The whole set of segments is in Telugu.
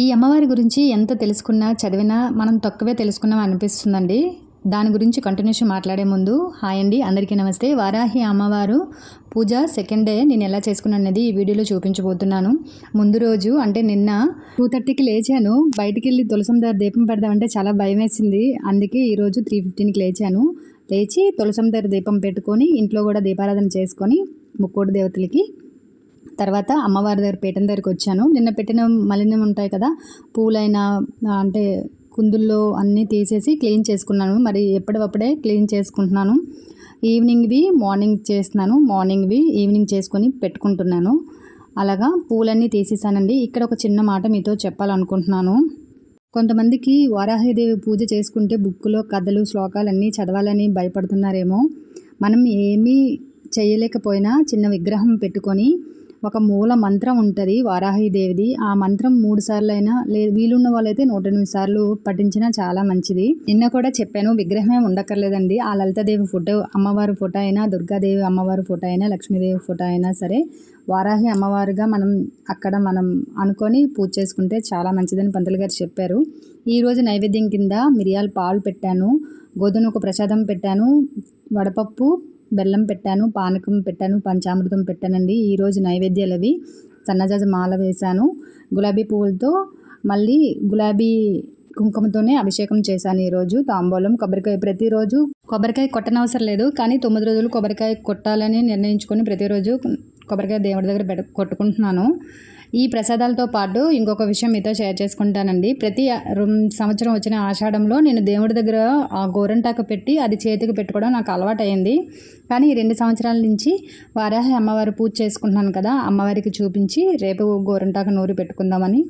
ఈ అమ్మవారి గురించి ఎంత తెలుసుకున్నా, చదివినా మనం తక్కువే తెలుసుకున్నాం అనిపిస్తుందండి. దాని గురించి కంటిన్యూషన్ మాట్లాడే ముందు హాయ్ అండి, అందరికీ నమస్తే. వారాహి అమ్మవారు పూజ సెకండ్ డే నేను ఎలా చేసుకున్నాననేది ఈ వీడియోలో చూపించబోతున్నాను. ముందు రోజు అంటే నిన్న 2:30కి లేచాను. బయటికి వెళ్ళి తులసం దగ్గర దీపం పెడదామంటే చాలా భయం వేసింది. అందుకే ఈరోజు 3:15కి లేచాను. లేచి తులసం దగ్గర దీపం పెట్టుకొని ఇంట్లో కూడా దీపారాధన చేసుకొని ముక్కోటి దేవతలకి తర్వాత అమ్మవారి దగ్గర పీఠం దగ్గరికి వచ్చాను. నిన్న పెట్టిన మలినం ఉంటాయి కదా, పూలైనా అంటే కుందుల్లో అన్నీ తీసేసి క్లీన్ చేసుకున్నాను. మరి ఎప్పటికప్పుడే క్లీన్ చేసుకుంటున్నాను. ఈవినింగ్వి మార్నింగ్ చేస్తున్నాను, మార్నింగ్వి ఈవినింగ్ చేసుకొని పెట్టుకుంటున్నాను. అలాగా పూలన్నీ తీసేసానండి. ఇక్కడ ఒక చిన్న మాట మీతో చెప్పాలనుకుంటున్నాను. కొంతమందికి వారాహిదేవి పూజ చేసుకుంటే బుక్కులో కథలు శ్లోకాలన్నీ చదవాలని భయపడుతున్నారేమో. మనం ఏమీ చేయలేకపోయినా చిన్న విగ్రహం పెట్టుకొని ఒక మూల మంత్రం ఉంటుంది వారాహిదేవిది. ఆ మంత్రం 3 సార్లు అయినా వీలున్న వాళ్ళైతే 108 సార్లు పఠించినా చాలా మంచిది. నిన్న కూడా చెప్పాను, విగ్రహమే ఉండక్కర్లేదండి. ఆ లలితాదేవి ఫోటో, అమ్మవారి ఫోటో అయినా, దుర్గాదేవి అమ్మవారి ఫోటో అయినా, లక్ష్మీదేవి ఫోటో అయినా సరే వారాహి అమ్మవారుగా మనం అనుకొని పూజ చేసుకుంటే చాలా మంచిదని పంతులు గారు చెప్పారు. ఈరోజు నైవేద్యం కింద మిరియాల పాలు పెట్టాను, గోధుమ ఒక ప్రసాదం పెట్టాను, వడపప్పు బెల్లం పెట్టాను, పానకం పెట్టాను, పంచామృతం పెట్టానండి. ఈరోజు నైవేద్యాలు అవి. సన్నజాజి మాల వేశాను. గులాబీ పువ్వులతో మళ్ళీ గులాబీ కుంకుమతోనే అభిషేకం చేశాను. ఈరోజు తాంబూలం, కొబ్బరికాయ. ప్రతిరోజు కొబ్బరికాయ కొట్టనవసరం లేదు, కానీ 9 రోజులు కొబ్బరికాయ కొట్టాలని నిర్ణయించుకొని ప్రతిరోజు కొబ్బరికాయ దేవుడి దగ్గర కొట్టుకుంటున్నాను. ఈ ప్రసాదాలతో పాటు ఇంకొక విషయం మీతో షేర్ చేసుకుంటానండి. ప్రతి సంవత్సరం వచ్చిన ఆషాఢంలో నేను దేవుడి దగ్గర ఆ గోరంటాకు పెట్టి అది చేతికి పెట్టుకోవడం నాకు అలవాటైంది. కానీ ఈ 2 సంవత్సరాల నుంచి వారాహి అమ్మవారు పూజ చేసుకుంటున్నాను కదా, అమ్మవారికి చూపించి రేపు గోరంటాకు నూరి పెట్టుకుందామని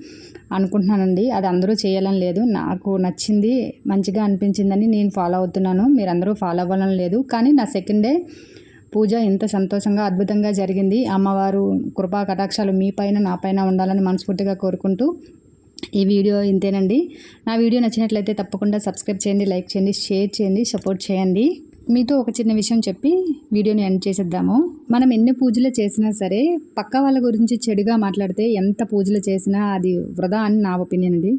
అనుకుంటున్నానండి. అది అందరూ చేయాలని లేదు, నాకు నచ్చింది, మంచిగా అనిపించిందని నేను ఫాలో అవుతున్నాను. మీరందరూ ఫాలో అవ్వాలని లేదు. కానీ నా సెకండ్ డే పూజ ఎంత సంతోషంగా అద్భుతంగా జరిగింది. అమ్మవారు కృపా కటాక్షాలు మీ పైన నా పైన ఉండాలని మనస్ఫూర్తిగా కోరుకుంటూ ఈ వీడియో ఇంతేనండి. నా వీడియో నచ్చినట్లయితే తప్పకుండా సబ్స్క్రైబ్ చేయండి, లైక్ చేయండి, షేర్ చేయండి, సపోర్ట్ చేయండి. మీతో ఒక చిన్న విషయం చెప్పి వీడియోని ఎండ్ చేసేద్దాము. మనం ఎన్ని పూజలు చేసినా సరే పక్క వాళ్ళ గురించి చెడుగా మాట్లాడితే ఎంత పూజలు చేసినా అది వృధా అని నా ఒపీనియన్ అండి.